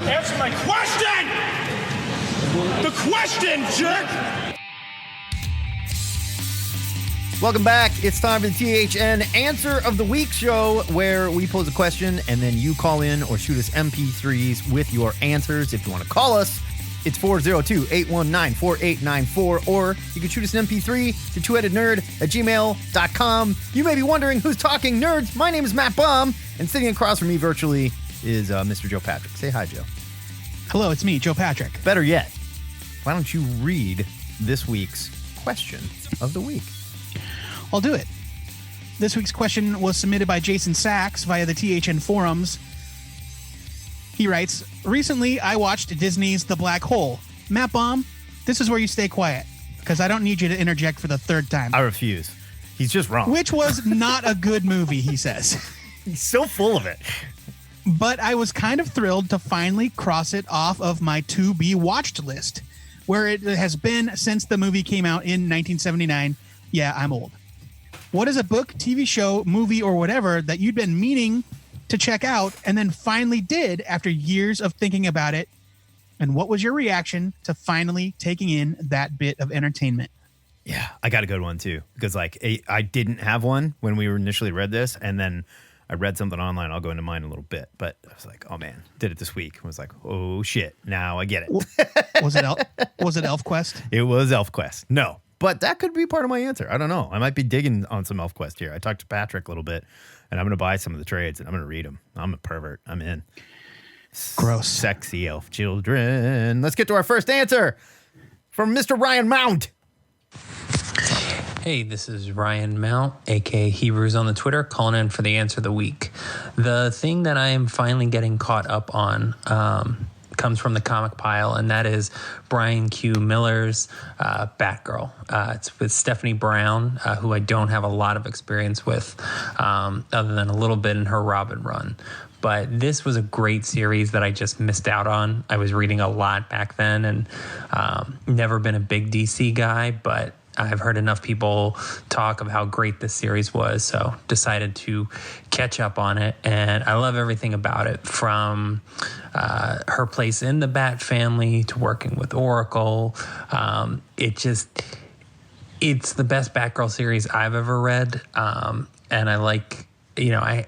Answer my question! The question, jerk! Welcome back. It's time for the THN Answer of the Week show, where we pose a question and then you call in or shoot us MP3s with your answers. If you want to call us, it's 402-819-4894, or you can shoot us an MP3 to twoheadednerd@gmail.com. You may be wondering who's talking, nerds. My name is Matt Baum, and sitting across from me virtually is Mr. Joe Patrick. Say hi, Joe. Hello, it's me, Joe Patrick. Better yet, why don't you read this week's question of the week? I'll do it. This week's question was submitted by Jason Sachs via the THN Forums. He writes, recently I watched Disney's The Black Hole. Matt Baum, this is where you stay quiet, because I don't need you to interject for the third time. I refuse. He's just wrong. Which was not a good movie, he says. He's so full of it. But I was kind of thrilled to finally cross it off of my to-be-watched list, where it has been since the movie came out in 1979. Yeah, I'm old. What is a book, TV show, movie, or whatever that you'd been meaning to check out and then finally did after years of thinking about it? And what was your reaction to finally taking in that bit of entertainment? Yeah, I got a good one too, because I didn't have one when we initially read this, and then I read something online. I'll go into mine in a little bit, but I was like, oh man, did it this week. I was like, oh shit, now I get it. Was it ElfQuest? It was ElfQuest. No, but that could be part of my answer. I don't know. I might be digging on some ElfQuest here. I talked to Patrick a little bit, and I'm going to buy some of the trades, and I'm going to read them. I'm a pervert. I'm in. Gross. Sexy elf children. Let's get to our first answer from Mr. Ryan Mount. Hey, this is Ryan Mount, aka Hebrews on the Twitter, calling in for the answer of the week. The thing that I am finally getting caught up on comes from the comic pile, and that is Brian Q. Miller's Batgirl. It's with Stephanie Brown, who I don't have a lot of experience with, other than a little bit in her Robin run. But this was a great series that I just missed out on. I was reading a lot back then, and never been a big DC guy, but I've heard enough people talk of how great this series was, so decided to catch up on it. And I love everything about it, from her place in the Bat family to working with Oracle. It's the best Batgirl series I've ever read. And I like, I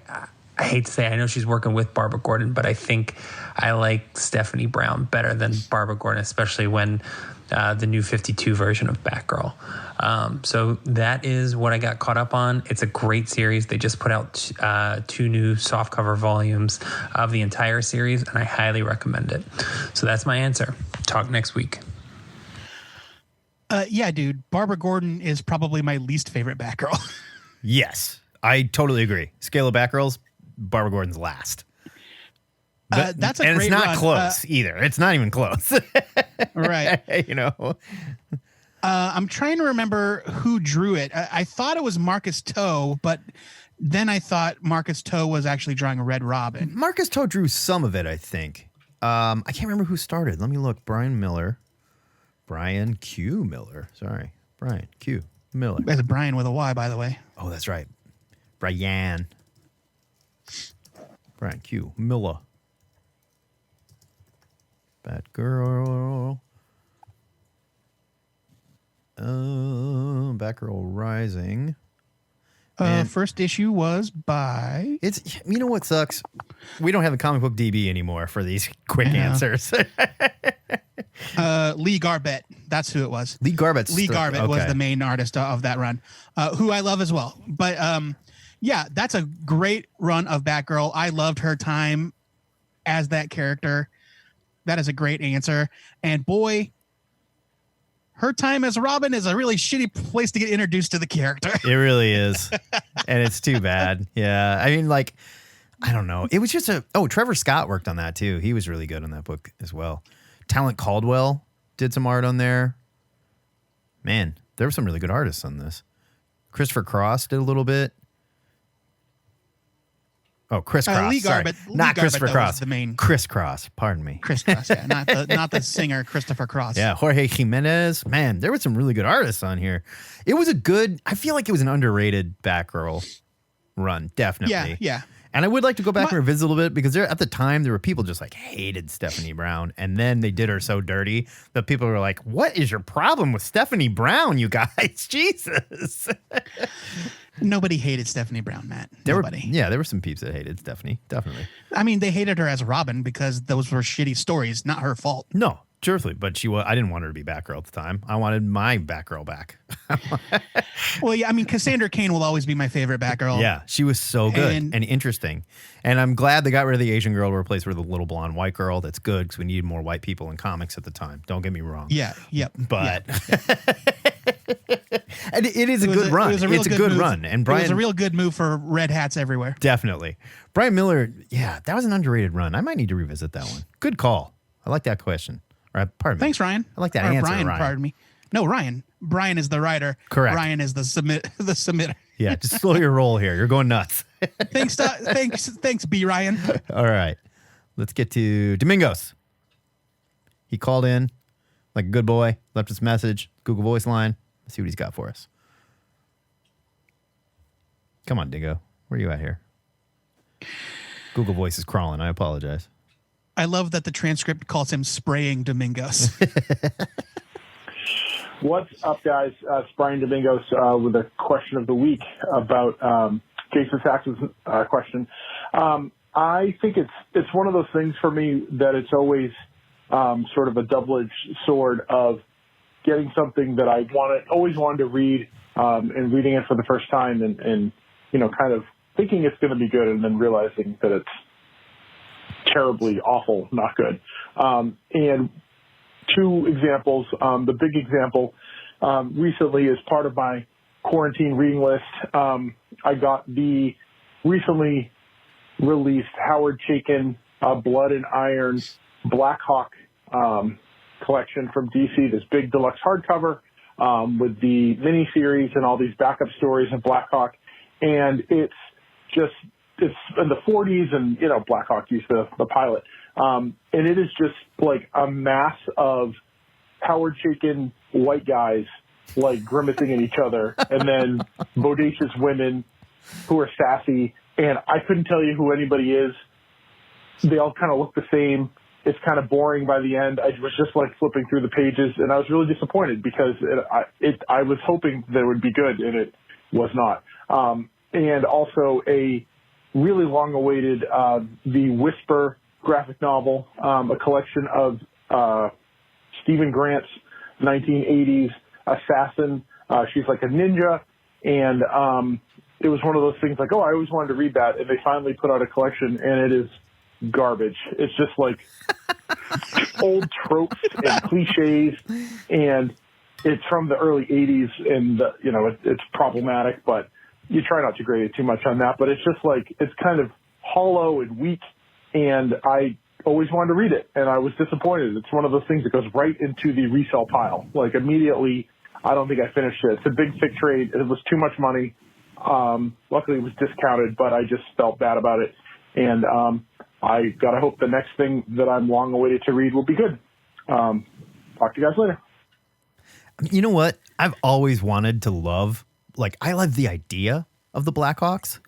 hate to say, I know she's working with Barbara Gordon, but I think I like Stephanie Brown better than Barbara Gordon, especially when the new 52 version of Batgirl. So that is what I got caught up on. It's a great series. They just put out 2 new softcover volumes of the entire series, and I highly recommend it. So that's my answer. Talk next week. Yeah, dude. Barbara Gordon is probably my least favorite Batgirl. Yes, I totally agree. Scale of Batgirls, Barbara Gordon's last. That's a and great it's not run. close either. It's not even close. Right. I'm trying to remember who drew it. I thought it was Marcus Toe, but then I thought Marcus Toe was actually drawing a Red Robin. Marcus Toe drew some of it, I think. I can't remember who started. Let me look. Brian Q. Miller. Sorry. Brian Q. Miller. That's Brian with a Y, by the way. Oh, that's right. Brian Q. Miller. Batgirl. Batgirl Rising. First issue was by... It's, you know what sucks? We don't have a comic book DB anymore for these quick answers. Lee Garbett. That's who it was. Lee Garbett was the main artist of that run, who I love as well. But yeah, that's a great run of Batgirl. I loved her time as that character. That is a great answer. And boy, her time as Robin is a really shitty place to get introduced to the character. It really is. And it's too bad. Yeah. I mean, I don't know. It was just Trevor Scott worked on that too. He was really good on that book as well. Talent Caldwell did some art on there. Man, there were some really good artists on this. Christopher Cross did a little bit. Oh, Chris Cross. Lee Garbett, not Christopher Cross. Was the main Chris Cross. Pardon me. Chris Cross. Yeah, not the singer Christopher Cross. Yeah, Jorge Jimenez. Man, there were some really good artists on here. It was I feel like it was an underrated Batgirl run, definitely. Yeah. And I would like to go back and revisit a little bit because at the time there were people just like hated Stephanie Brown, and then they did her so dirty that people were like, "What is your problem with Stephanie Brown, you guys?" Jesus. Nobody hated Stephanie Brown, Matt. There Nobody. there were some peeps that hated Stephanie, definitely. I mean, they hated her as Robin because those were shitty stories, not her fault. No, truthfully, but I didn't want her to be Batgirl at the time. I wanted my Batgirl back. Well, yeah, I mean, Cassandra Cain will always be my favorite Batgirl. Yeah, she was so good and interesting. And I'm glad they got rid of the Asian girl to replace her with a little blonde white girl. That's good because we needed more white people in comics at the time. Don't get me wrong. Yeah, yep. But and it is a good run. It's a good run. And Brian, it was a real good move for red hats everywhere. Definitely. Brian Miller, yeah, that was an underrated run. I might need to revisit that one. Good call. I like that question. Pardon me. Thanks, Ryan. I like that or answer, Brian, Ryan. Pardon me. No, Ryan. Brian is the writer. Correct. Ryan is the submitter. Yeah, just slow your roll here. You're going nuts. Thanks, B. Ryan. All right. Let's get to Domingos. He called in like a good boy, left us a message, Google Voice line. Let's see what he's got for us. Come on, Dingo. Where are you at here? Google Voice is crawling. I apologize. I love that the transcript calls him spraying Domingos. What's up, guys? It's Brian Domingos with a question of the week about Jason Saxon's question. I think it's one of those things for me that it's always sort of a double-edged sword of getting something that I always wanted to read and reading it for the first time and kind of thinking it's going to be good and then realizing that it's terribly awful, not good. And two examples. The big example recently as part of my quarantine reading list, I got the recently released Howard Chaykin Blood and Iron Black Hawk collection from DC, this big deluxe hardcover with the miniseries and all these backup stories of Black Hawk. And it's in the 40s, and, Black Hawk used the pilot. And it is just like a mass of Howard Chaykin white guys, like grimacing at each other, and then bodacious women who are sassy. And I couldn't tell you who anybody is. They all kind of look the same. It's kind of boring by the end. I was just like flipping through the pages, and I was really disappointed because I was hoping that it would be good, and it was not. And also a really long-awaited The Whisper graphic novel, a collection of Stephen Grant's 1980s assassin. She's like a ninja, and it was one of those things like, oh, I always wanted to read that, and they finally put out a collection, and it is garbage. It's just like old tropes and cliches, and it's from the early 80s, and it's problematic, but you try not to grade it too much on that. But it's just like, it's kind of hollow and weak, and I always wanted to read it, and I was disappointed. It's one of those things that goes right into the resale pile. Like immediately, I don't think I finished it. It's a big thick trade. It was too much money. Luckily it was discounted, but I just felt bad about it. And I gotta hope the next thing that I'm long awaited to read will be good. Talk to you guys later. You know what? I've always wanted to love, I love the idea of the Blackhawks.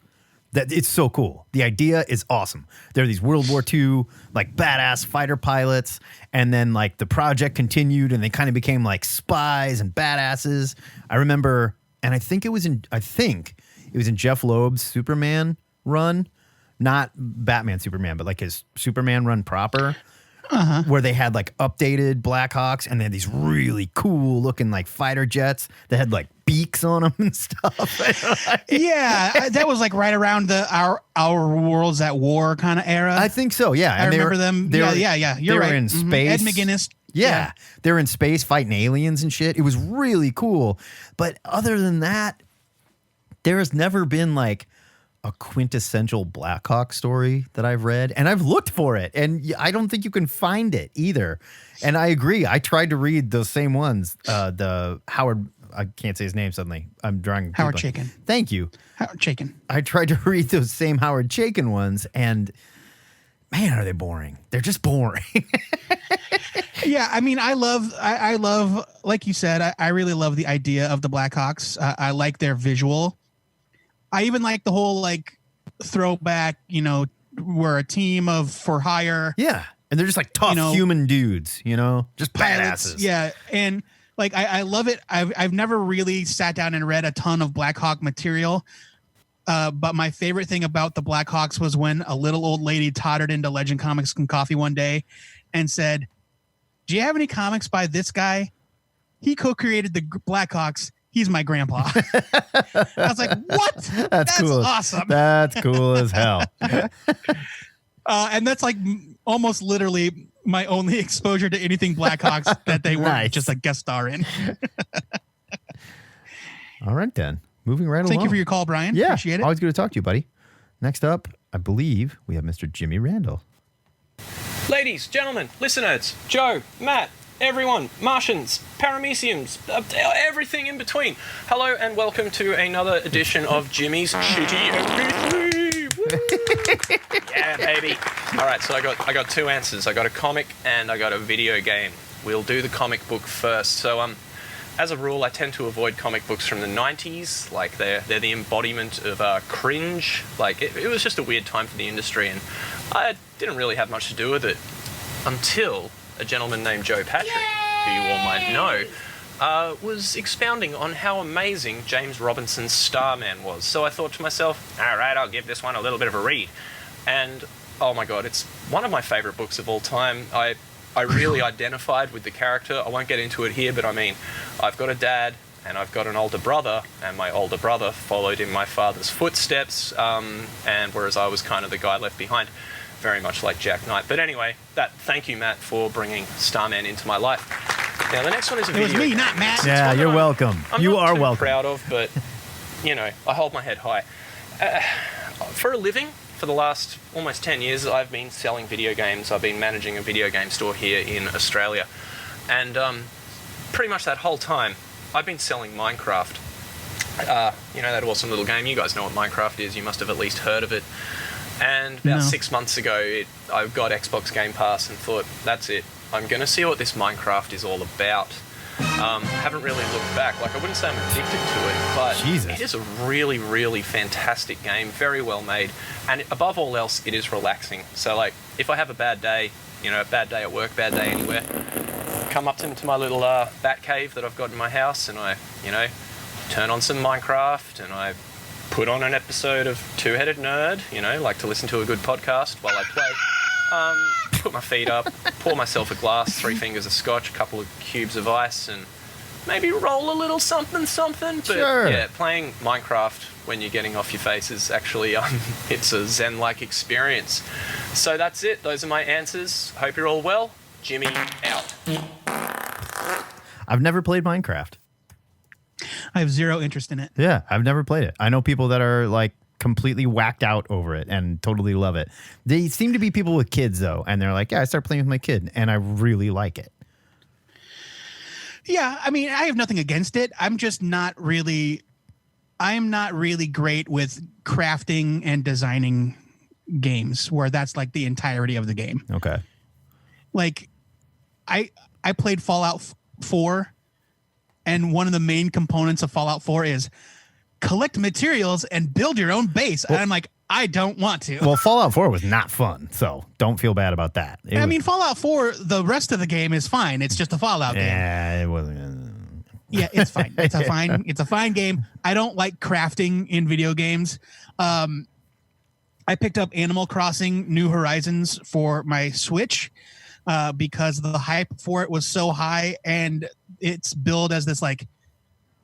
That it's so cool. The idea is awesome. They're these World War II, badass fighter pilots. And then the project continued and they kind of became spies and badasses. I remember, and I think it was in Jeff Loeb's Superman run, not Batman Superman, but his Superman run proper. Where they had updated Blackhawks and they had these really cool looking fighter jets that had beaks on them and stuff. Yeah, that was right around our worlds at war kind of era. I think so. Yeah, I remember them. Yeah. You're right. They were in space. Ed McGuinness. Yeah, they were in space fighting aliens and shit. It was really cool. But other than that, there has never been a quintessential Blackhawk story that I've read, and I've looked for it, and I don't think you can find it either. And I agree. I tried to read those same ones. The Howard, I can't say his name suddenly. I'm drawing Howard Chaykin. Thank you, Howard Chaykin. I tried to read those same Howard Chaykin ones, and man, are they boring? They're just boring. Yeah, I mean, I love, like you said, I really love the idea of the Blackhawks. I like their visual. I even like the whole throwback, we're a team of for hire. Yeah. And they're just like tough human dudes, just pilots, badasses. Yeah. And like, I love it. I've never really sat down and read a ton of Black Hawk material. But my favorite thing about the Black Hawks was when a little old lady tottered into Legend Comics and Coffee one day and said, "Do you have any comics by this guy? He co-created the Black Hawks. He's my grandpa." I was like, what? That's cool. Awesome. That's cool as hell. And that's like almost literally my only exposure to anything Black Hawks that they were just a guest star in. All right, then. Moving right along. Thank you for your call, Brian. Yeah, appreciate it. Always good to talk to you, buddy. Next up, I believe we have Mr. Jimmy Randall. Ladies, gentlemen, listeners, Joe, Matt, everyone, Martians, Parameciums, everything in between. Hello and welcome to another edition of Jimmy's Shitty MP3. Woo! Yeah, baby. All right, so I got two answers. I got a comic and I got a video game. We'll do the comic book first. So as a rule, I tend to avoid comic books from the 90s. Like, they're the embodiment of cringe. Like, it was just a weird time for the industry, and I didn't really have much to do with it until a gentleman named Joe Patrick, who you all might know, was expounding on how amazing James Robinson's Starman was. So I thought to myself, all right, I'll give this one a little bit of a read. And, oh my God, it's one of my favourite books of all time. I really identified with the character. I won't get into it here, but I mean, I've got a dad and I've got an older brother, and my older brother followed in my father's footsteps, and whereas I was kind of the guy left behind, very much like Jack Knight. But anyway, thank you, Matt, for bringing Starman into my life. Now, the next one is a video. It was me, not Matt. Yeah, you're welcome. You are welcome. I'm not too proud of, but, I hold my head high. For a living, for the last almost 10 years, I've been selling video games. I've been managing a video game store here in Australia. And pretty much that whole time, I've been selling Minecraft. That awesome little game. You guys know what Minecraft is. You must have at least heard of it. And about 6 months ago, I got Xbox Game Pass and thought, that's it. I'm going to see what this Minecraft is all about. Haven't really looked back. Like, I wouldn't say I'm addicted to it, but it is a really, really fantastic game, very well made, and above all else, it is relaxing. So, like, if I have a bad day, a bad day at work, bad day anywhere, come up to my little bat cave that I've got in my house, and I, turn on some Minecraft, and I put on an episode of Two-Headed Nerd, like to listen to a good podcast while I play. Put my feet up, pour myself a glass, 3 fingers of scotch, a couple of cubes of ice, and maybe roll a little something. But yeah, playing Minecraft when you're getting off your face is actually, it's a Zen-like experience. So that's it. Those are my answers. Hope you're all well. Jimmy out. I've never played Minecraft. I have zero interest in it. Yeah, I've never played it. I know people that are like completely whacked out over it and totally love it. They seem to be people with kids though, and they're like, yeah, I started playing with my kid and I really like it. Yeah, I mean, I have nothing against it. I'm not really great with crafting and designing games where that's like the entirety of the game. Okay. Like, I played Fallout 4, and one of the main components of Fallout 4 is collect materials and build your own base. And I'm like, I don't want to. Well, Fallout 4 was not fun, so don't feel bad about that. I mean, Fallout 4, the rest of the game is fine. It's just a Fallout game. Yeah, it wasn't. Yeah, it's fine. It's a fine game. I don't like crafting in video games. I picked up Animal Crossing New Horizons for my Switch because the hype for it was so high, and it's billed as this like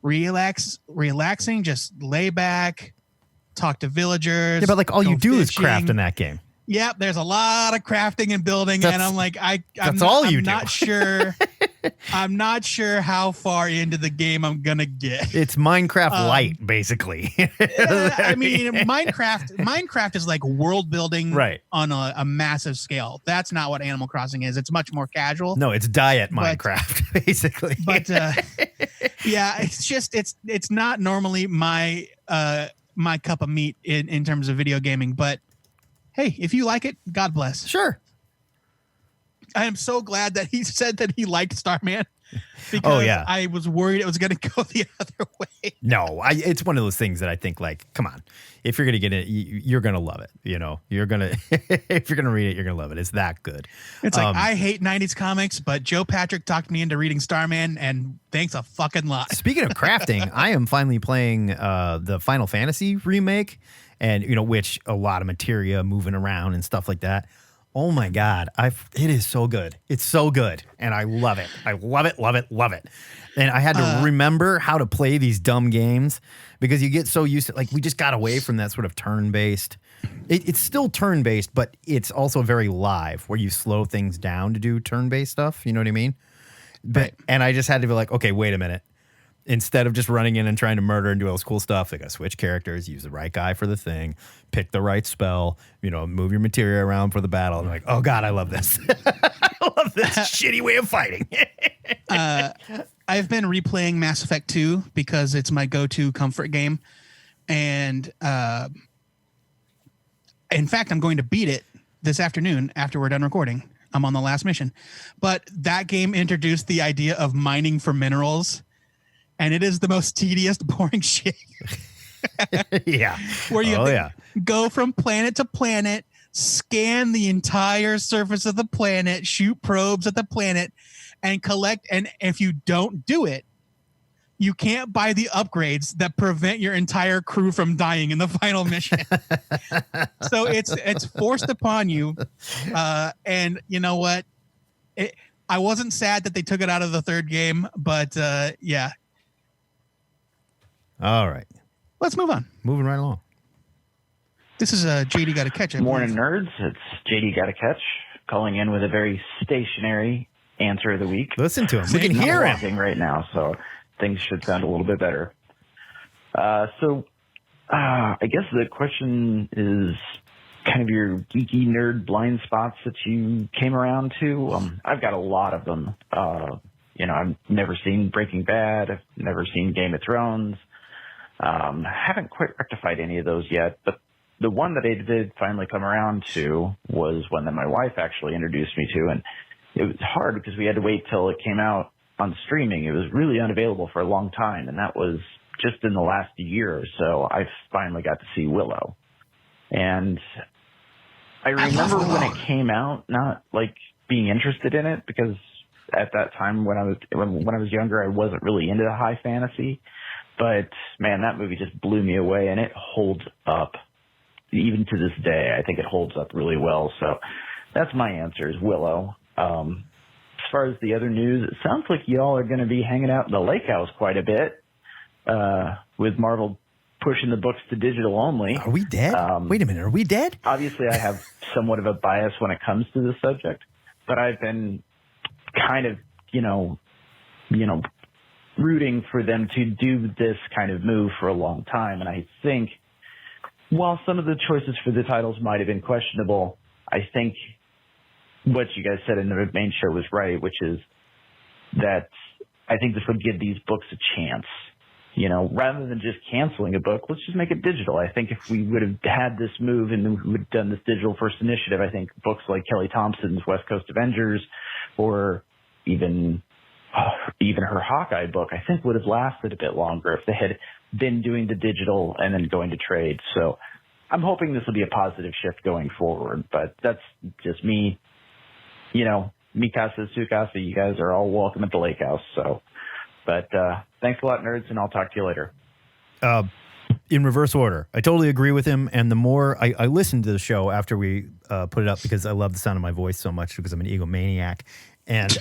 relaxing, just lay back, talk to villagers. Yeah, but like all you do is craft in that game. Yep, there's a lot of crafting and building, and I'm like, I'm not sure. I'm not sure how far into the game I'm gonna get. It's Minecraft light, basically. I mean, Minecraft is like world building, right, on a massive scale. That's not what Animal Crossing is. It's much more casual. No, it's diet Minecraft, basically. But yeah, it's just it's not normally my cup of meat in terms of video gaming. But hey, if you like it, God bless. Sure. I am so glad that he said that he liked Starman. because yeah. I was worried it was going to go the other way. No, it's one of those things that I think, like, come on, if you're gonna get it, you're gonna love it. You know, you're gonna if you're gonna read it, you're gonna love it. It's that good. It's like, I hate 90s comics, but Joe Patrick talked me into reading Starman, and thanks a fucking lot. Speaking of crafting, I am finally playing the Final Fantasy remake, and which a lot of materia moving around and stuff like that. Oh my God, it is so good. It's so good, and I love it. I love it, love it, love it. And I had to remember how to play these dumb games because you get so used to, like, we just got away from that sort of turn-based. It's still turn-based, but it's also very live, where you slow things down to do turn-based stuff. You know what I mean? And I just had to be like, okay, wait a minute. Instead of just running in and trying to murder and do all this cool stuff, they got to switch characters, use the right guy for the thing, pick the right spell, move your materia around for the battle. And I'm like, oh God, I love this. I love this shitty way of fighting. I've been replaying Mass Effect 2 because it's my go-to comfort game. And in fact, I'm going to beat it this afternoon after we're done recording. I'm on the last mission. But that game introduced the idea of mining for minerals. And it is the most tedious, boring shit. Yeah. Where you go from planet to planet, scan the entire surface of the planet, shoot probes at the planet, and collect. And if you don't do it, you can't buy the upgrades that prevent your entire crew from dying in the final mission. So it's forced upon you. And you know what? I wasn't sad that they took it out of the third game, but yeah. All right. Let's move on. Moving right along. This is JD Got to Catch. Morning, nerds. It's JD Got to Catch, calling in with a very stationary answer of the week. Listen to him. We can hear him. him Right now, so things should sound a little bit better. I guess the question is kind of your geeky nerd blind spots that you came around to. I've got a lot of them. I've never seen Breaking Bad. I've never seen Game of Thrones. Haven't quite rectified any of those yet, but the one that I did finally come around to was one that my wife actually introduced me to, and it was hard because we had to wait till it came out on streaming. It was really unavailable for a long time, and that was just in the last year or so. I finally got to see Willow, and I remember when it came out, not like being interested in it, because at that time when I was younger, I wasn't really into the high fantasy. But man, that movie just blew me away, and it holds up even to this day. I think it holds up really well. So that's my answer, is Willow. As far as the other news, it sounds like y'all are going to be hanging out in the lake house quite a bit, with Marvel pushing the books to digital only. Are we dead? Wait a minute. Are we dead? Obviously, I have somewhat of a bias when it comes to this subject, but I've been kind of, rooting for them to do this kind of move for a long time. And I think while some of the choices for the titles might have been questionable, I think what you guys said in the main show was right, which is that I think this would give these books a chance. Rather than just canceling a book, let's just make it digital. I think if we would have had this move and we would have done this digital first initiative, I think books like Kelly Thompson's West Coast Avengers, or even her Hawkeye book, I think would have lasted a bit longer if they had been doing the digital and then going to trade. So I'm hoping this will be a positive shift going forward, but that's just me. Mikasa, Tsukasa, you guys are all welcome at the lake house. So, but thanks a lot, nerds, and I'll talk to you later. In reverse order, I totally agree with him. And the more I listened to the show after we put it up, because I love the sound of my voice so much, because I'm an egomaniac. And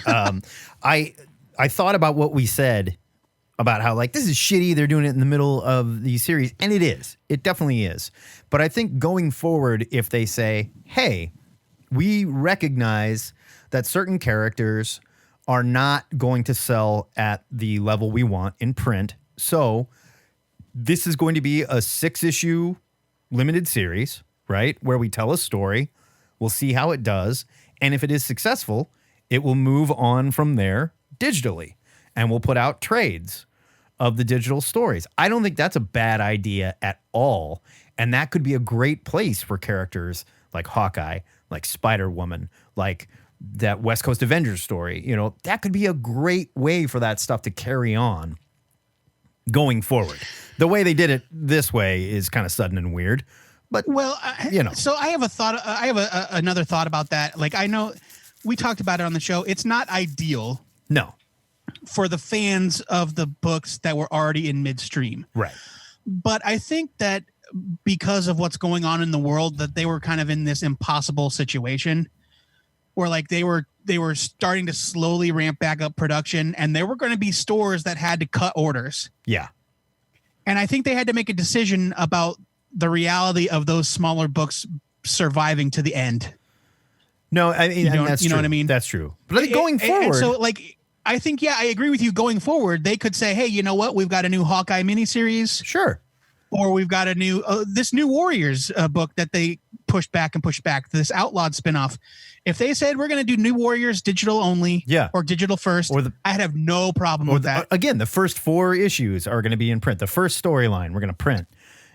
I thought about what we said about how, like, this is shitty. They're doing it in the middle of the series. And it is. It definitely is. But I think going forward, if they say, hey, we recognize that certain characters are not going to sell at the level we want in print. So this is going to be a 6-issue limited series, right? Where we tell a story. We'll see how it does. And if it is successful, it will move on from there digitally, and we'll put out trades of the digital stories. I don't think that's a bad idea at all. And that could be a great place for characters like Hawkeye, like Spider-Woman, like that West Coast Avengers story. You know, that could be a great way for that stuff to carry on going forward. The way they did it this way is kind of sudden and weird. But well, you know, so I have a thought. I have another thought about that. Like, I know we talked about it on the show. It's not ideal no, for the fans of the books that were already in midstream. right. But I think that because of what's going on in the world, that they were kind of in this impossible situation where like they were starting to slowly ramp back up production, and there were going to be stores that had to cut orders. Yeah. And I think they had to make a decision about the reality of those smaller books surviving to the end. No, I mean, and that's you know true. what I mean? That's true. But like, going forward, and so like, I think, yeah, I agree with you. Going forward, they could say, hey, you know what? We've got a new Hawkeye miniseries. sure. Or we've got a new this new Warriors book that they pushed back, this Outlawed spinoff. If they said we're going to do New Warriors digital only, Yeah. or digital first, Or I'd have no problem with that. Again, the first 4 issues are going to be in print. The first storyline we're going to print.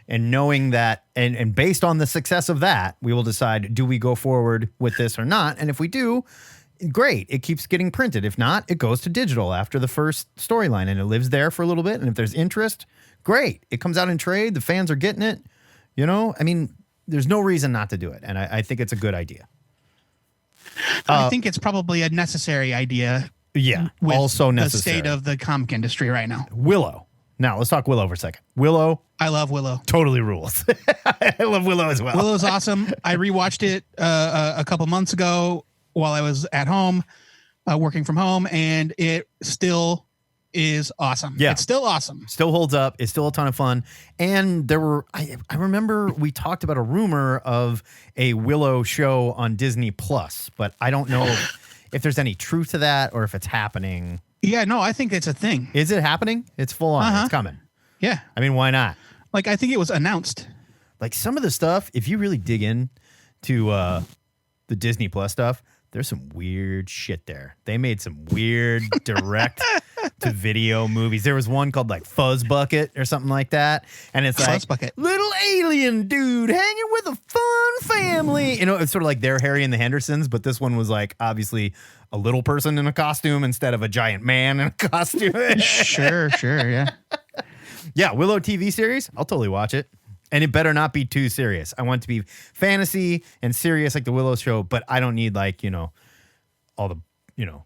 And knowing that, and based on the success of that, we will decide, do we go forward with this or not? And if we do, great. It keeps getting printed. If not, it goes to digital after the first storyline, and it lives there for a little bit. And if there's interest, great. It comes out in trade. The fans are getting it. You know, I mean, there's no reason not to do it. And I think it's a good idea. I think it's probably a necessary idea. Yeah. With Also the necessary. state of the comic industry right now. Willow. Now, let's talk Willow for a second. Willow I love Willow. totally rules. I love Willow as well. Willow's awesome. I rewatched it a couple months ago while I was at home, working from home, and it still is awesome. Yeah. It's still awesome. Still holds up. It's still a ton of fun. And there were, I remember we talked about a rumor of a Willow show on Disney Plus, but I don't know if there's any truth to that or if it's happening. Yeah, no, I think it's a thing. Is it happening? It's full on. Uh-huh. It's coming. Yeah. I mean, why not? Like, I think it was announced. Like some of the stuff, if you really dig in to the Disney Plus stuff, there's some weird shit there. They made some weird direct to video movies. There was one called like Fuzz Bucket or something like that. And it's Fuzz like Bucket. little alien dude hanging with a fun family. You know, it's sort of like their Harry and the Hendersons, but this one was like obviously a little person in a costume instead of a giant man in a costume. Sure, yeah. Yeah, Willow TV series. I'll totally watch it. And it better not be too serious. I want it to be fantasy and serious like the Willow show, but I don't need like, you know, all the, you know,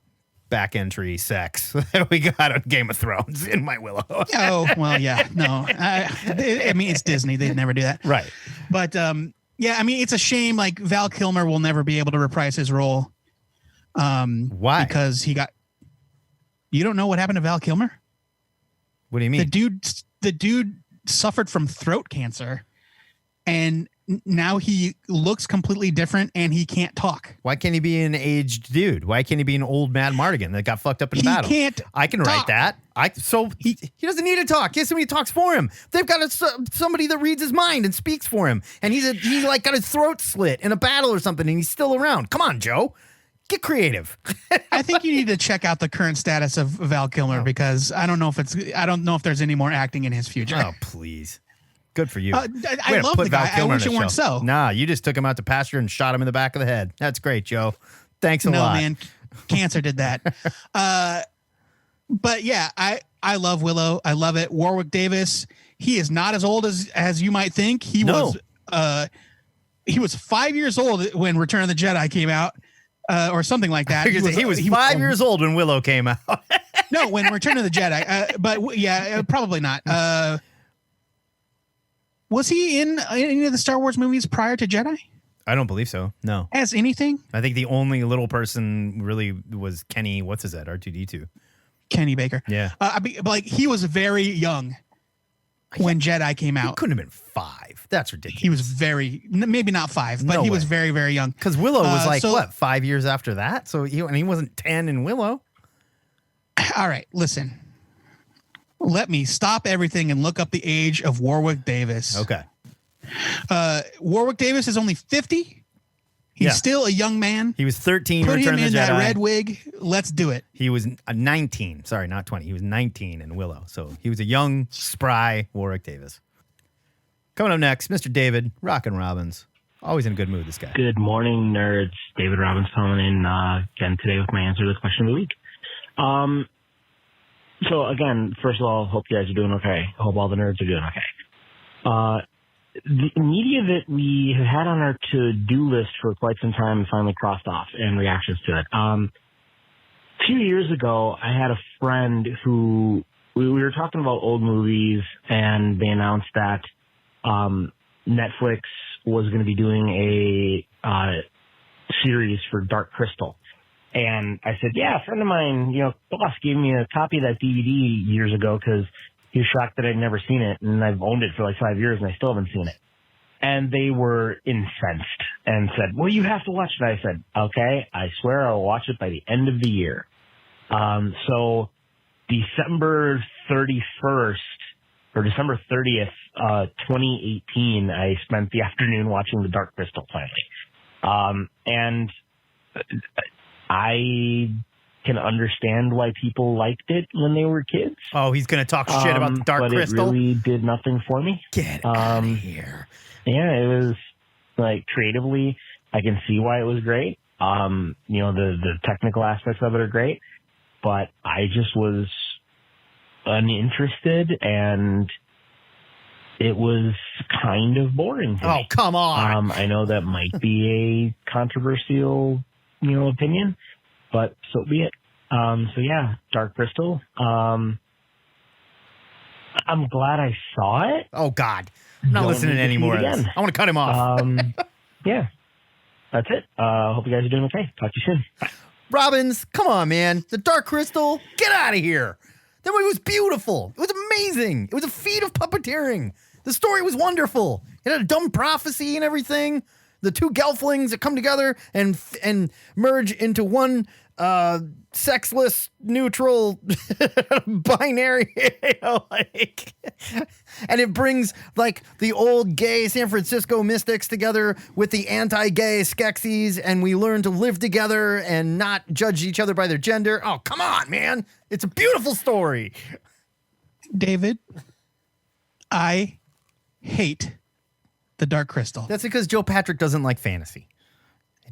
back entry sex that we got on Game of Thrones in my Willow. Oh, well, yeah. No. I mean, it's Disney. They'd never do that. Right. But, yeah, I mean, it's a shame. Like, Val Kilmer will never be able to reprise his role. Why? Because he got... You don't know what happened to Val Kilmer? What do you mean? The dude suffered from throat cancer, and now he looks completely different, and he can't talk. Why can't he be an aged dude? Why can't he be an old Mad Mardigan that got fucked up in He battle? can't I can write talk. that. He doesn't need to talk. Get somebody who talks for him. They've got somebody that reads his mind and speaks for him, and he like got his throat slit in a battle or something, and he's still around. Come on, Joe. Get creative. I think you need to check out the current status of Val Kilmer because I don't know if there's any more acting in his future. Oh, please. Good for you. I Way to love put the Val guy. I Kilmer wish on it the weren't show. so. Nah, you just took him out to pasture and shot him in the back of the head. That's great, Joe. Thanks a No, lot. man, cancer did that. But yeah, I love Willow. I love it. Warwick Davis. He is not as old as you might think. He was 5 years old when Return of the Jedi came out. Or something like that. He was 5 years old when Willow came out. No, when Return of the Jedi. But yeah, probably not. Was he in any of the Star Wars movies prior to Jedi? I don't believe so. No. As anything? I think the only little person really was Kenny. What's his name? R2D2. Kenny Baker. Yeah. Like he was very young when Jedi came He out. couldn't have been 5. That's ridiculous. He was maybe not 5, but No he was way. very, very young. Because Willow was like, so- 5 years after that? So he wasn't 10 in Willow. All right, listen. Let me stop everything and look up the age of Warwick Davis. Okay. Warwick Davis is only 50. He's Yeah. still a young man. He was 13 Put Return him of in the Jedi. that red wig. Let's do it. He was 19. Sorry, not 20. He was 19 in Willow. So he was a young, spry Warwick Davis. Coming up next, Mr. David Rockin' Robbins. Always in a good mood, this guy. Good morning, nerds. David Robbins calling in again today with my answer to the question of the week. So again, first of all, hope you guys are doing okay. Hope all the nerds are doing okay. The media that we have had on our to-do list for quite some time finally crossed off, and reactions to it. A few years ago, I had a friend who we were talking about old movies, and they announced that Netflix was going to be doing a series for Dark Crystal. And I said, yeah, a friend of mine, boss gave me a copy of that DVD years ago because he was shocked that I'd never seen it. And I've owned it for like 5 years and I still haven't seen it. And they were incensed and said, well, you have to watch it. I said, okay, I swear I'll watch it by the end of the year. So December 31st or December 30th, 2018, I spent the afternoon watching The Dark Crystal finally. And I can understand why people liked it when they were kids. Oh, he's going to talk shit about the Dark Crystal? But it really did nothing for me. Get out of here. Yeah, it was like creatively, I can see why it was great. The technical aspects of it are great, but I just was uninterested and it was kind of boring to me. Oh, come on. I know that might be a controversial opinion, but so be it. So yeah, Dark Crystal. I'm glad I saw it. Oh God, I'm not listening anymore. I want to cut him off. Yeah, that's it. Hope you guys are doing okay. Talk to you soon. Bye. Robbins, come on, man. The Dark Crystal, get out of here. That movie was beautiful. It was amazing. It was a feat of puppeteering. The story was wonderful. It had a dumb prophecy and everything. The two Gelflings that come together and merge into one sexless, neutral, binary, and it brings like the old gay San Francisco mystics together with the anti-gay Skeksis, and we learn to live together and not judge each other by their gender. Oh, come on, man. It's a beautiful story. David, I hate The Dark Crystal. That's because Joe Patrick doesn't like fantasy.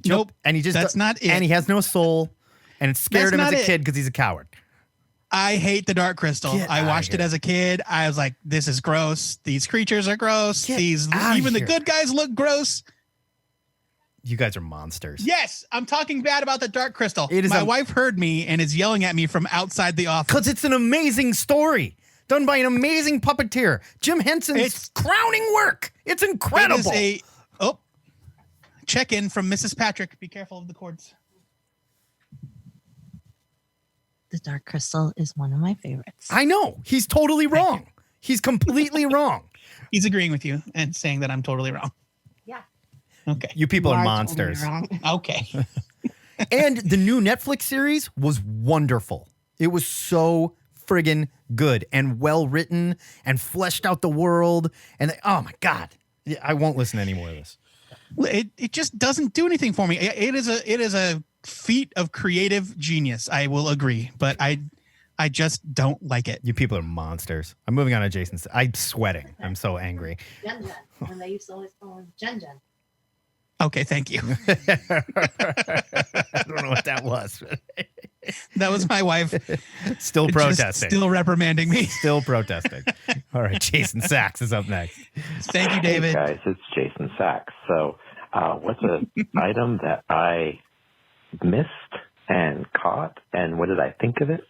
Nope. And he just that's not it. And he has no soul, and it scared him as a kid because he's a coward. I hate The Dark Crystal. I watched it as a kid. I was like, this is gross. These creatures are gross. Even the good guys look gross. You guys are monsters. Yes, I'm talking bad about The Dark Crystal. My wife heard me and is yelling at me from outside the office. Because it's an amazing story. Done by an amazing puppeteer. Jim Henson's crowning work. It's incredible. It is check-in from Mrs. Patrick. Be careful of the cords. The Dark Crystal is one of my favorites. I know. He's totally wrong. He's completely wrong. He's agreeing with you and saying that I'm totally wrong. Yeah. Okay. You people are monsters. Okay. And the new Netflix series was wonderful. It was so friggin' good and well written and fleshed out the world. And oh my God, I won't listen to any more of this. It just doesn't do anything for me. It is a feat of creative genius. I will agree, but I just don't like it. You people are monsters. I'm moving on to Jason's. I'm sweating. I'm so angry. Jen. When they used to always call him Jen. Okay, thank you. I don't know what that was. That was my wife. Still protesting. Still reprimanding me. Still protesting. All right, Jason Sachs is up next. Thank you, David. Hey guys, it's Jason Sachs. So what's an item that I missed and caught, and what did I think of it,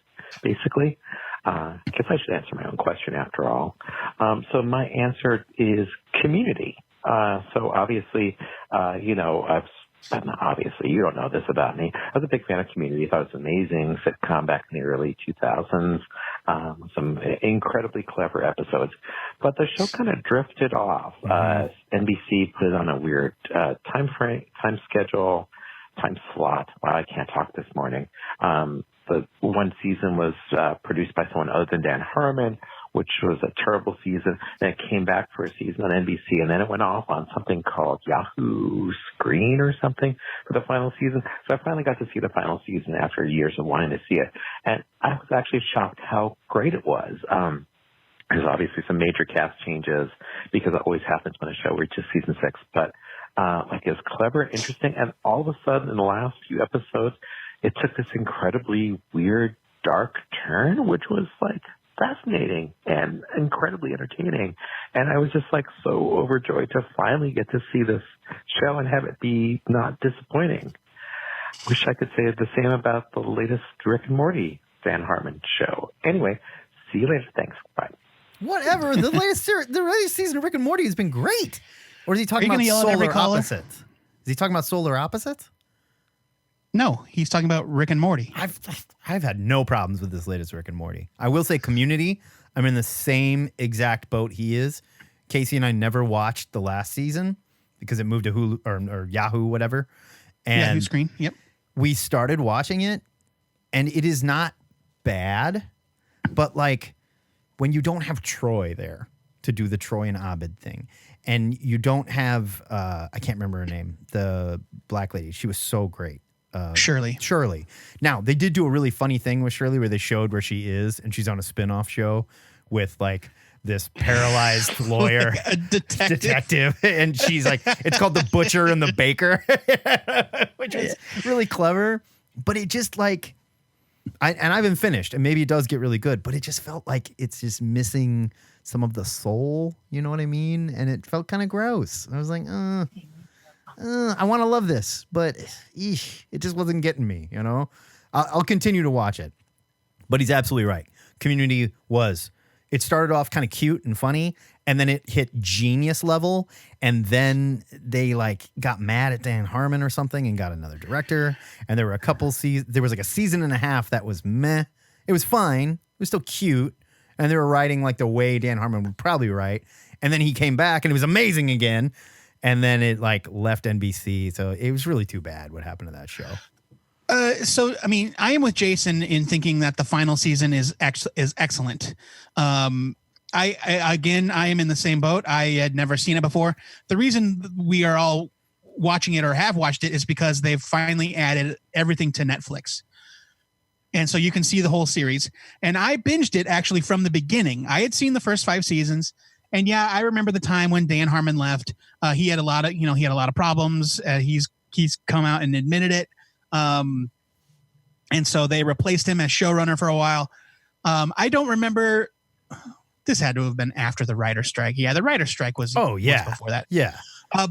basically? I guess I should answer my own question after all. So my answer is community. So obviously, obviously, you don't know this about me. I was a big fan of Community. I thought it was an amazing sitcom back in the early 2000s. Some incredibly clever episodes. But the show kind of drifted off. NBC put it on a weird time schedule, time slot. Wow, I can't talk this morning. The one season was produced by someone other than Dan Harmon, which was a terrible season. Then it came back for a season on NBC, and then it went off on something called Yahoo Screen or something for the final season. So I finally got to see the final season after years of wanting to see it. And I was actually shocked how great it was. There's obviously some major cast changes because it always happens when a show reaches season 6. But Like, it was clever and interesting. And all of a sudden, in the last few episodes, it took this incredibly weird, dark turn, which was like fascinating and incredibly entertaining. And I was just like so overjoyed to finally get to see this show and have it be not disappointing. Wish I could say the same about the latest Rick and Morty Dan Harmon show. Anyway, see you later. Thanks. Bye. Whatever. The latest season of Rick and Morty has been great. Or is he talking about yell at every solar caller? opposites? Is he talking about solar opposites? No, he's talking about Rick and Morty. I've had no problems with this latest Rick and Morty. I will say Community, I'm in the same exact boat he is. Casey and I never watched the last season because it moved to Hulu or Yahoo, whatever. And Yahoo Screen, yep. We started watching it, and it is not bad, but like when you don't have Troy there to do the Troy and Abed thing, and you don't have, I can't remember her name, the black lady. She was so great. Shirley. Now, they did do a really funny thing with Shirley where they showed where she is, and she's on a spin-off show with like this paralyzed lawyer, like a detective. And she's like, it's called The Butcher and the Baker, which is really clever. But it just like, I haven't finished, and maybe it does get really good, but it just felt like it's just missing some of the soul, you know what I mean? And it felt kind of gross. I was like, I want to love this, but it just wasn't getting me, you know? I'll continue to watch it. But he's absolutely right. Community it started off kind of cute and funny, and then it hit genius level, and then they like got mad at Dan Harmon or something and got another director, and there were a couple there was like a season and a half that was meh. It was fine. It was still cute, and they were writing like the way Dan Harmon would probably write, and then he came back, and it was amazing again. And then it like left NBC. So it was really too bad what happened to that show. So, I mean, I am with Jason in thinking that the final season is excellent. I am in the same boat. I had never seen it before. The reason we are all watching it or have watched it is because they've finally added everything to Netflix. And so you can see the whole series. And I binged it actually from the beginning. I had seen the first 5 seasons. And yeah, I remember the time when Dan Harmon left. He had a lot of problems. He's come out and admitted it. And so they replaced him as showrunner for a while. I don't remember. This had to have been after the writer's strike. Yeah, the writer's strike was. Oh yeah, was before that. Yeah.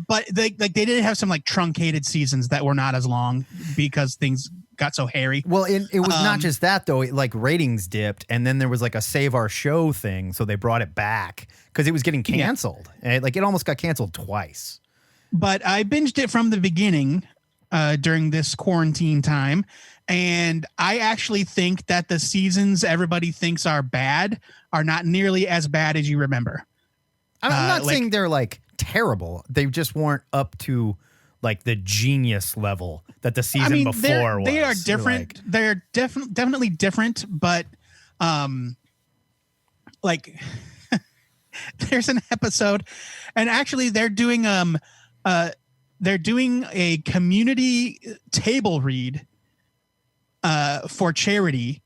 But they did have some like truncated seasons that were not as long because things got so hairy. Well, it was not just that though. It, like ratings dipped, and then there was like a Save Our Show thing, so they brought it back because it was getting canceled. Yeah. Like it almost got canceled twice. But I binged it from the beginning during this quarantine time, and I actually think that the seasons everybody thinks are bad are not nearly as bad as you remember. I'm not saying they're like terrible. They just weren't up to like the genius level that the season before was. They are different. Like, they're definitely different, but like there's an episode, and actually they're doing a community table read for charity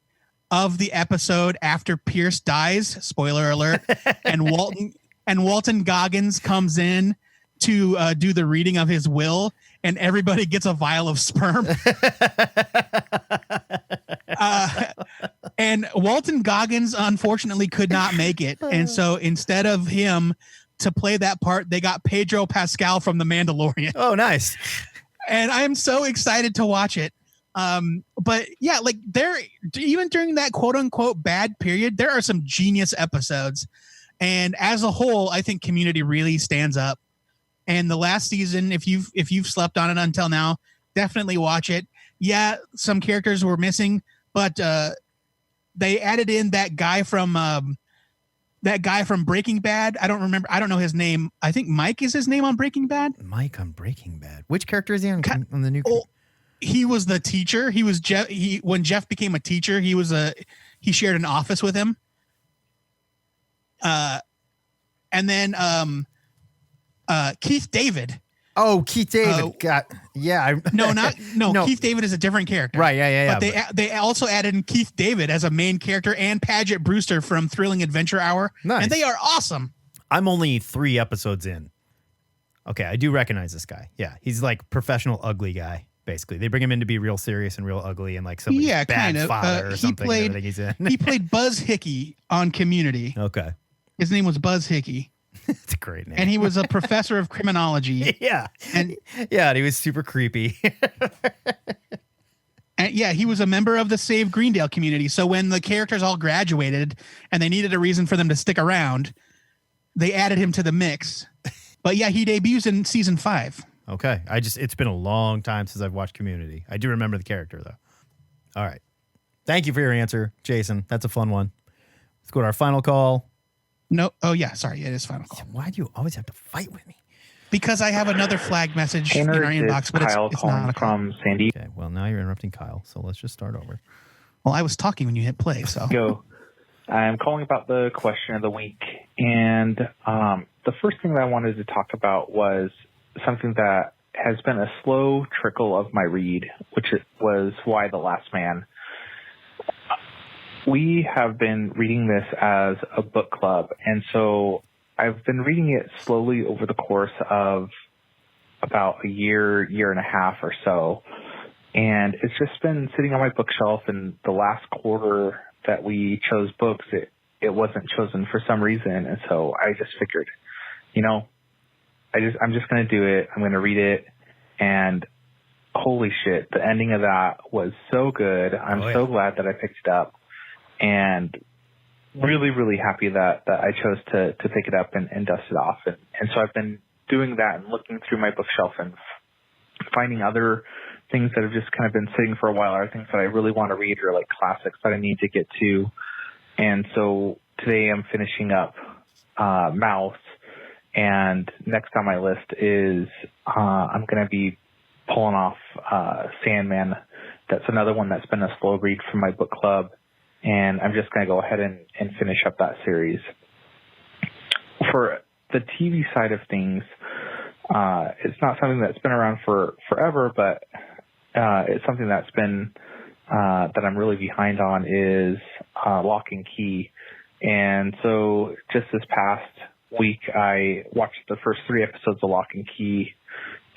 of the episode after Pierce dies. Spoiler alert. And Walton Goggins comes in to do the reading of his will, and everybody gets a vial of sperm. And Walton Goggins unfortunately could not make it. And so instead of him to play that part, they got Pedro Pascal from The Mandalorian. Oh, nice. And I'm so excited to watch it. But yeah, like even during that quote unquote bad period, there are some genius episodes. And as a whole, I think Community really stands up. And the last season, if you've slept on it until now, definitely watch it. Yeah, some characters were missing, but they added in that guy from Breaking Bad. I don't know his name. I think Mike is his name on Breaking Bad. Mike on Breaking Bad. Which character is he on the new? He was the teacher. He was Jeff. When Jeff became a teacher, he shared an office with him. And then Keith David. Oh, Keith David. No. Keith David is a different character. Right. Yeah. But they also added in Keith David as a main character and Paget Brewster from Thrilling Adventure Hour. Nice. And they are awesome. I'm only 3 episodes in. Okay, I do recognize this guy. Yeah, he's like professional ugly guy. Basically, they bring him in to be real serious and real ugly and like somebody's bad kind of. father or He something. played. Everything he's in. He played Buzz Hickey on Community. Okay, His name was Buzz Hickey, it's a great name. and he was a professor of criminology. Yeah, And and he was super creepy. And yeah, he was a member of the Save Greendale community. So when the characters all graduated and they needed a reason for them to stick around, they added him to the mix. But yeah, he debuts in season 5. Okay, it's been a long time since I've watched Community. I do remember the character though. All right, thank you for your answer, Jason. That's a fun one. Let's go to our final call. No, oh yeah, sorry, it is final call. Why do you always have to fight with me? Because I have another flag message in our inbox, but Kyle it's calling not a call. from San Diego. Okay, well now you're interrupting Kyle, so let's just start over. Well, I was talking when you hit play, so. I'm calling about the question of the week, and the first thing that I wanted to talk about was something that has been a slow trickle of my read, which was Why the Last Man. We have been reading this as a book club, and so I've been reading it slowly over the course of about a year and a half or so. And it's just been sitting on my bookshelf, and the last quarter that we chose books, it wasn't chosen for some reason. And so I just figured, I'm just going to do it. I'm going to read it. And holy shit, the ending of that was so good. I'm so glad that I picked it up, and really, really happy that I chose to pick it up and dust it off. And so I've been doing that and looking through my bookshelf and finding other things that have just kind of been sitting for a while, or things that I really want to read, or like classics that I need to get to. And so today I'm finishing up Mouse, and next on my list is I'm going to be pulling off Sandman. That's another one that's been a slow read from my book club, and I'm just going to go ahead and finish up that series. For the TV side of things, it's not something that's been around for forever, but it's something that's been that I'm really behind on is Lock and Key. And so just this past week, I watched the first 3 episodes of Lock and Key,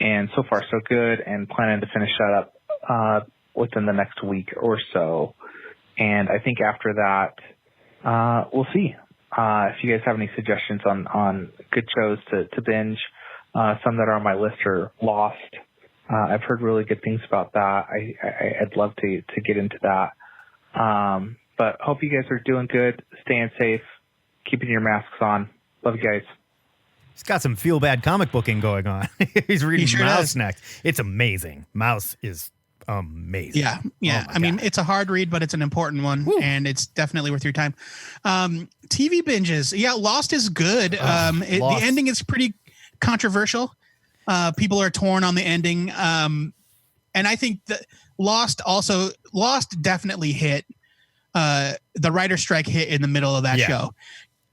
and so far so good, and planning to finish that up within the next week or so. And I think after that, we'll see. If you guys have any suggestions on good shows to binge, some that are on my list are Lost. I've heard really good things about that. I'd love to get into that. But hope you guys are doing good, staying safe, keeping your masks on. Love you guys. He's got some feel bad comic booking going on. He's reading sure Mouse does. next. It's amazing. Mouse is amazing. Yeah. Oh I mean, it's a hard read, but it's an important one. Woo. And it's definitely worth your time. TV binges. Yeah, Lost is good. Lost. The ending is pretty controversial. People are torn on the ending. And I think that Lost definitely hit. The writer's strike hit in the middle of that show.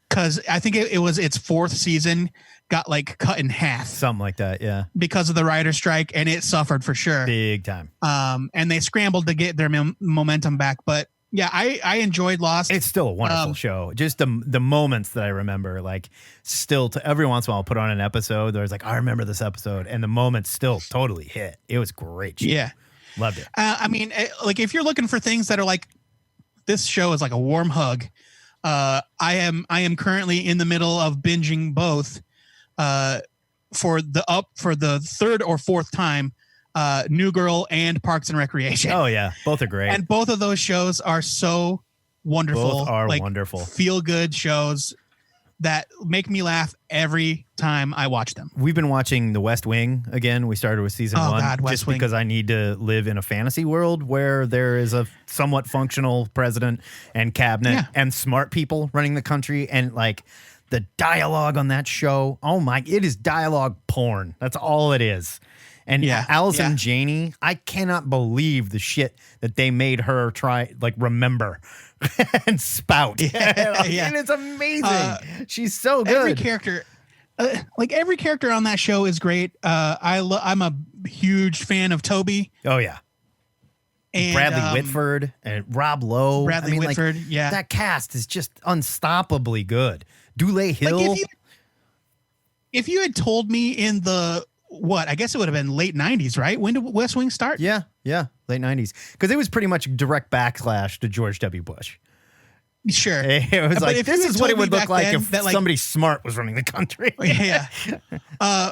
Because I think it was its 4th season got like cut in half. Something like that, yeah. Because of the writer's strike, and it suffered for sure. Big time. And they scrambled to get their momentum back. But yeah, I enjoyed Lost. It's still a wonderful show. Just the moments that I remember, like still to every once in a while I'll put on an episode. There's like, I remember this episode, and the moments still totally hit. It was great. Show. Yeah. Loved it. I mean, like if you're looking for things that are like, this show is like a warm hug. I am currently in the middle of binging both for the 3rd or 4th time, New Girl and Parks and Recreation. Oh yeah, both are great. And both of those shows are so wonderful. Both are like, wonderful. Feel good shows that make me laugh every time I watch them. We've been watching The West Wing again. We started with season 1 just because I need to live in a fantasy world where there is a somewhat functional president and cabinet and smart people running the country, and like the dialogue on that show. Oh my, it is dialogue porn. That's all it is. And Allison Janney, I cannot believe the shit that they made her remember and spout. And it's amazing. She's so good. Every character on that show is great. I'm a huge fan of Toby. Oh yeah. And Bradley Whitford and Rob Lowe. Whitford, that cast is just unstoppably good. Dule Hill. if you had told me in the I guess it would have been late 90s, right? When did West Wing start? Yeah, late 90s. Because it was pretty much a direct backlash to George W. Bush. Sure. It was like, this is what it would look like if somebody smart was running the country. Yeah.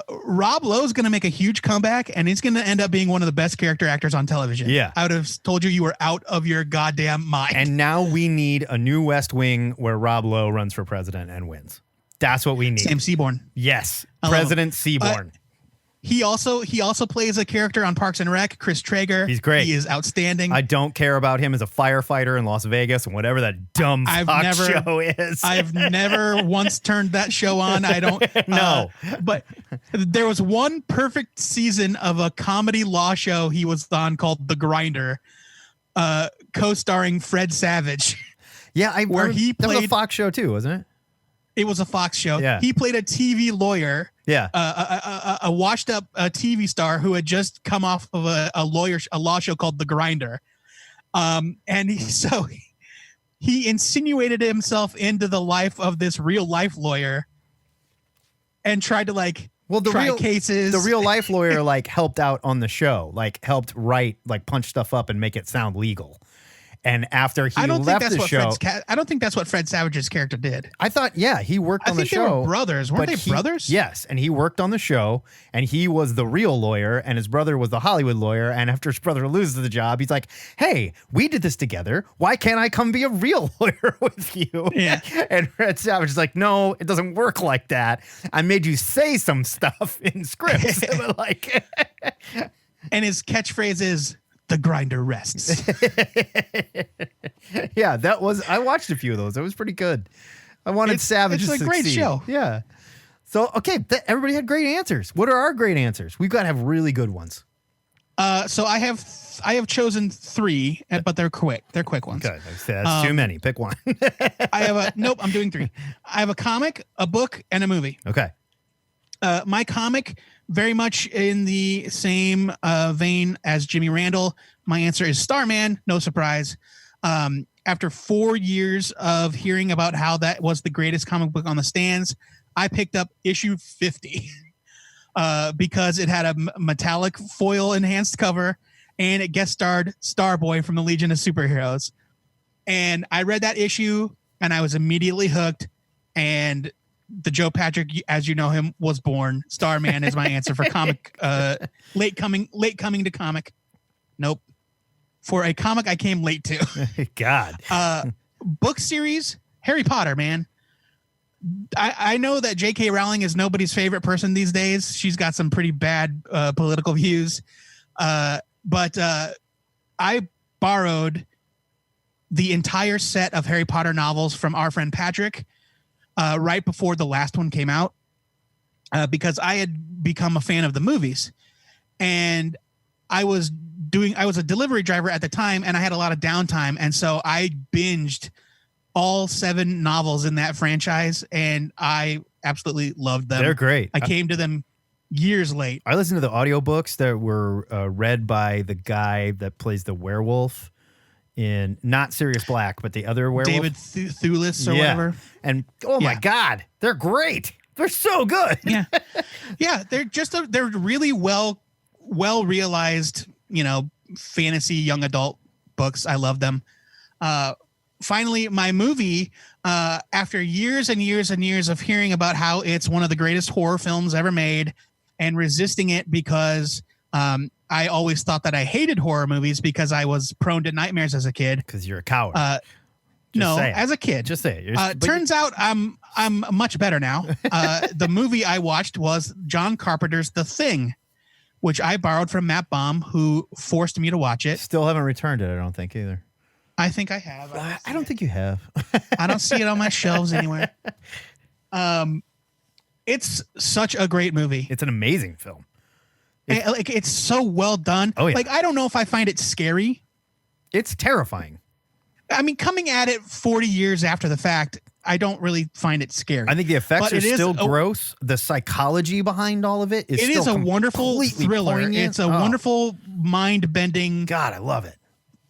Rob Lowe's going to make a huge comeback, and he's going to end up being one of the best character actors on television. Yeah. I would have told you were out of your goddamn mind. And now we need a new West Wing where Rob Lowe runs for president and wins. That's what we need. Sam Seaborn. Yes. President Seaborn. He also plays a character on Parks and Rec, Chris Traeger. He's great. He is outstanding. I don't care about him as a firefighter in Las Vegas and whatever that dumb show is. I've never once turned that show on. I don't no. But there was one perfect season of a comedy law show he was on called The Grinder, co-starring Fred Savage. Yeah, he played. That was a Fox show too, wasn't it? It was a Fox show. Yeah. He played a TV lawyer. Yeah. A washed up TV star who had just come off of a law show called The Grinder. And he insinuated himself into the life of this real life lawyer and tried to try cases. The real life lawyer helped out on the show, helped write, punch stuff up and make it sound legal. And after he left the show, I don't think that's what Fred Savage's character did. I thought, he worked on the show. They were brothers, weren't they? Brothers? Yes, and he worked on the show, and he was the real lawyer, and his brother was the Hollywood lawyer. And after his brother loses the job, he's like, "Hey, we did this together. Why can't I come be a real lawyer with you?" Yeah. And Fred Savage is like, "No, it doesn't work like that. I made you say some stuff in scripts." And his catchphrase is, "The grinder rests." Yeah, I watched a few of those. It was pretty good. I wanted Savage to succeed. It's a great show. Yeah. So, okay, everybody had great answers. What are our great answers? We've got to have really good ones. So I have chosen 3, but they're quick. They're quick ones. Okay, that's too many. Pick one. I'm doing 3. I have a comic, a book, and a movie. Okay. My comic, very much in the same vein as Jimmy Randall. My answer is Starman. No surprise. After 4 years of hearing about how that was the greatest comic book on the stands, I picked up issue 50 because it had a metallic foil enhanced cover and it guest starred Starboy from the Legion of Superheroes. And I read that issue and I was immediately hooked. And the Joe Patrick, as you know him, was born. Starman is my answer for comic. Late coming to comic. Nope. For a comic, I came late to. God. Book series, Harry Potter, man. I know that J.K. Rowling is nobody's favorite person these days. She's got some pretty bad political views. But I borrowed the entire set of Harry Potter novels from our friend Patrick right before the last one came out because I had become a fan of the movies. And I was a delivery driver at the time and I had a lot of downtime. And so I binged all 7 novels in that franchise and I absolutely loved them. They're great. I came to them years late. I listened to the audiobooks that were read by the guy that plays the werewolf in not Sirius Black, but the other werewolf. David Thewlis or whatever. And my God, they're great. They're so good. Yeah. Yeah. They're just, they're really well realized, fantasy young adult books. I love them. Finally, my movie, after years and years and years of hearing about how it's one of the greatest horror films ever made and resisting it because I always thought that I hated horror movies because I was prone to nightmares as a kid. Because you're a coward. As a kid. Just say it. Turns out I'm much better now. The movie I watched was John Carpenter's The Thing, which I borrowed from Matt Baum, who forced me to watch it. Still haven't returned it, I don't think, either. I think I have. I don't think you have. I don't see it on my shelves anywhere. It's such a great movie. It's an amazing film. It's so well done. Oh, yeah. I don't know if I find it scary. It's terrifying. I mean, coming at it 40 years after the fact, I don't really find it scary. I think the effects are still gross. The psychology behind all of it is still a wonderful thriller. Poignant. It's a wonderful mind-bending. God, I love it.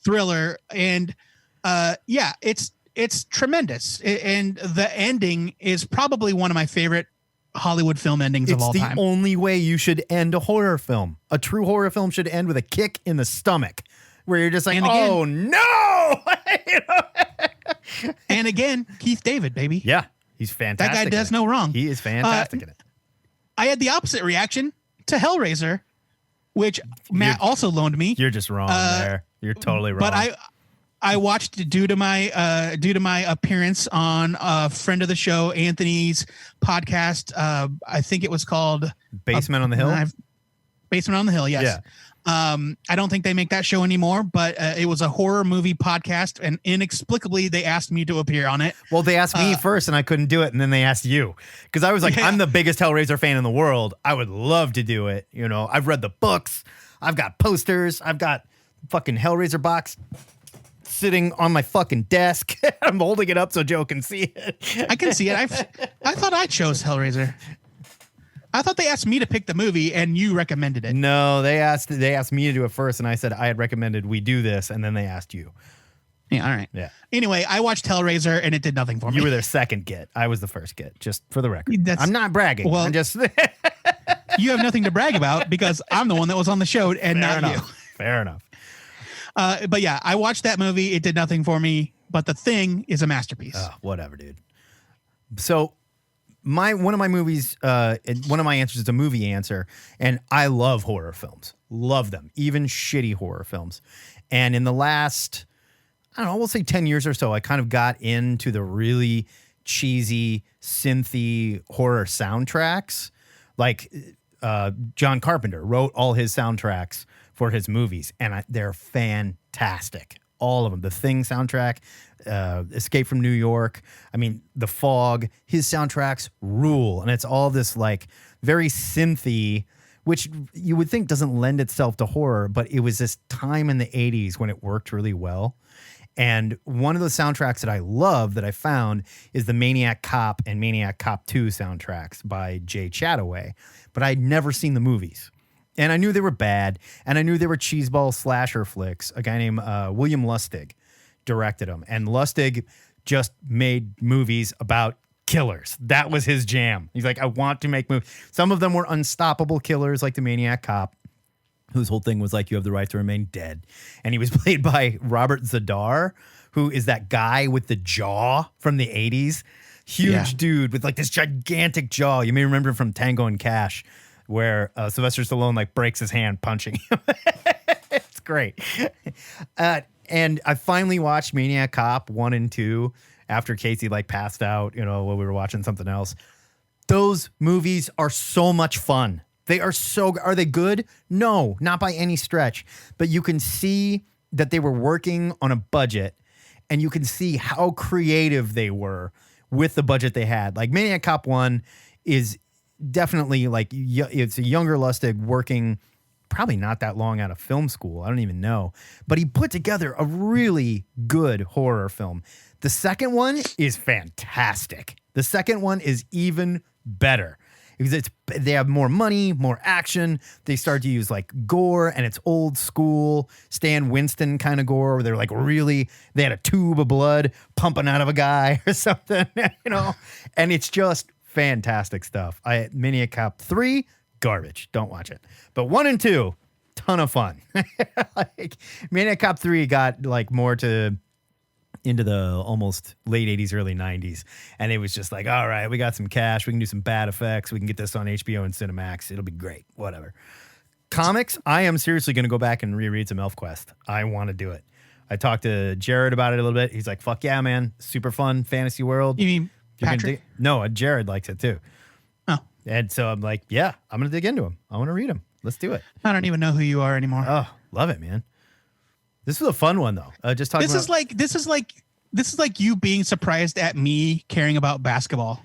Thriller. And it's tremendous. And the ending is probably one of my favorite Hollywood film endings of It's all the time. only way you should end a horror film. A true horror film should end with a kick in the stomach, where you're just like, And again- oh no! And again, Keith David, baby. Yeah, he's fantastic. That guy does no wrong. He is fantastic in it. I had the opposite reaction to Hellraiser, which Matt also loaned me. You're just wrong there. You're totally wrong. But I watched it due to my appearance on a friend of the show, Anthony's podcast. I think it was called Basement on the Hill. Basement on the Hill. Yes. Yeah. I don't think they make that show anymore, but it was a horror movie podcast, and inexplicably they asked me to appear on it. Well, they asked me first, and I couldn't do it, and then they asked you because I was like, I'm the biggest Hellraiser fan in the world. I would love to do it. You know, I've read the books, I've got posters, I've got fucking Hellraiser box sitting on my fucking desk. I'm holding it up so Joe can see it. I can see it. I thought I chose Hellraiser. I thought they asked me to pick the movie and you recommended it. No, they asked me to do it first, and I said I had recommended we do this, and then they asked you. Yeah, all right. Yeah. Anyway, I watched Hellraiser and it did nothing for me. You were their second get. I was the first get, just for the record. That's- I'm not bragging. Well- I'm just You have nothing to brag about because I'm the one that was on the show and not you. Fair enough. But yeah, I watched that movie. It did nothing for me, but The Thing is a masterpiece. Whatever, dude. So one of my movies, one of my answers is a movie answer, and I love horror films. Love them, even shitty horror films. And in the last, I don't know, we'll say 10 years or so, I kind of got into the really cheesy, synthy horror soundtracks. Like John Carpenter wrote all his soundtracks for his movies, and they're fantastic. All of them. The Thing soundtrack, Escape from New York. I mean, The Fog. His soundtracks rule, and it's all this like very synthy, which you would think doesn't lend itself to horror, but it was this time in the 80s when it worked really well. And one of the soundtracks that I love that I found is the Maniac Cop and Maniac Cop 2 soundtracks by Jay Chataway, but I'd never seen the movies. And I knew they were bad, and I knew they were cheeseball slasher flicks. A guy named William Lustig directed them, and Lustig just made movies about killers. That was his jam. He's like, I want to make movies. Some of them were unstoppable killers, like the Maniac Cop, whose whole thing was like, you have the right to remain dead. And he was played by Robert Zadar, who is that guy with the jaw from the 80s. Huge dude with like this gigantic jaw. You may remember him from Tango and Cash, where Sylvester Stallone like breaks his hand punching him. It's great. And I finally watched Maniac Cop 1 and 2 after Casey like passed out, you know, while we were watching something else. Those movies are so much fun. Are they good? No, not by any stretch. But you can see that they were working on a budget, and you can see how creative they were with the budget they had. Like Maniac Cop 1 is definitely like, it's a younger Lustig working probably not that long out of film school. I don't even know. But he put together a really good horror film. The second one is fantastic. The second one is even better because they have more money, more action. They start to use like gore, and it's old school Stan Winston kind of gore where they're like they had a tube of blood pumping out of a guy or something, you know, and it's just fantastic stuff. Maniac Cop 3, garbage. Don't watch it. But 1 and 2, ton of fun. Like Maniac Cop 3 got like more into the almost late 80s, early 90s. And it was just like, all right, we got some cash. We can do some bad effects. We can get this on HBO and Cinemax. It'll be great. Whatever. Comics, I am seriously going to go back and reread some ElfQuest. I want to do it. I talked to Jared about it a little bit. He's like, fuck yeah, man. Super fun fantasy world. You mean Patrick? No, Jared likes it too. Oh. And so I'm like, yeah, I'm going to dig into him. I want to read him. Let's do it. I don't even know who you are anymore. Oh, love it, man. This was a fun one though. Just talking. This is like you being surprised at me caring about basketball.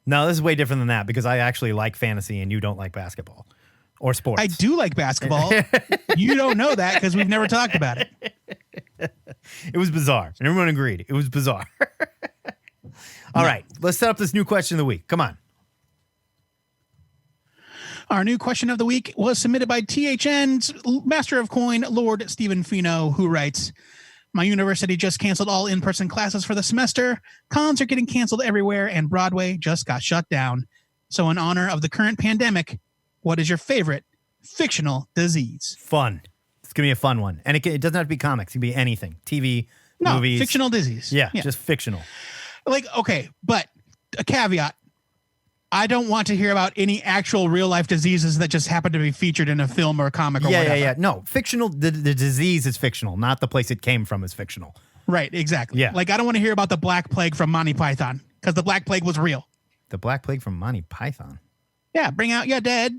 No, this is way different than that because I actually like fantasy and you don't like basketball or sports. I do like basketball. You don't know that because we've never talked about it. It was bizarre, and everyone agreed. It was bizarre. All right, let's set up this new question of the week. Come on. Our new question of the week was submitted by THN's Master of Coin, Lord Stephen Fino, who writes, my university just canceled all in-person classes for the semester. Cons are getting canceled everywhere, and Broadway just got shut down. So in honor of the current pandemic, what is your favorite fictional disease? Fun. It's going to be a fun one. And it doesn't have to be comics. It can be anything. TV, movies. Fictional disease. Yeah, just fictional. Like, okay, but a caveat. I don't want to hear about any actual real life diseases that just happen to be featured in a film or a comic or whatever. Yeah. No, fictional. The disease is fictional, not the place it came from is fictional. Right, exactly. Yeah. Like, I don't want to hear about the Black Plague from Monty Python because the Black Plague was real. The Black Plague from Monty Python. Yeah, bring out your dead.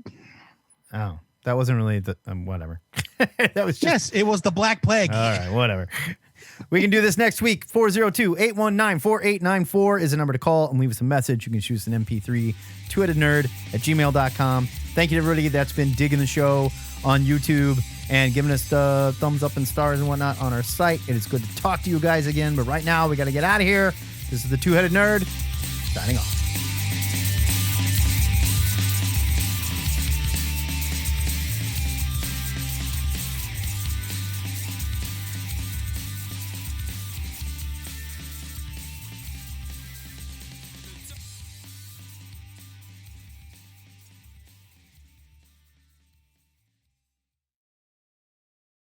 Oh, that wasn't really the whatever. That was just... Yes, it was the Black Plague. All right, whatever. We can do this next week. 402-819-4894 is the number to call and leave us a message. You can shoot us an MP3, two-headednerd@gmail.com. Thank you to everybody that's been digging the show on YouTube and giving us the thumbs up and stars and whatnot on our site. It is good to talk to you guys again, but right now we got to get out of here. This is the Two-Headed Nerd signing off.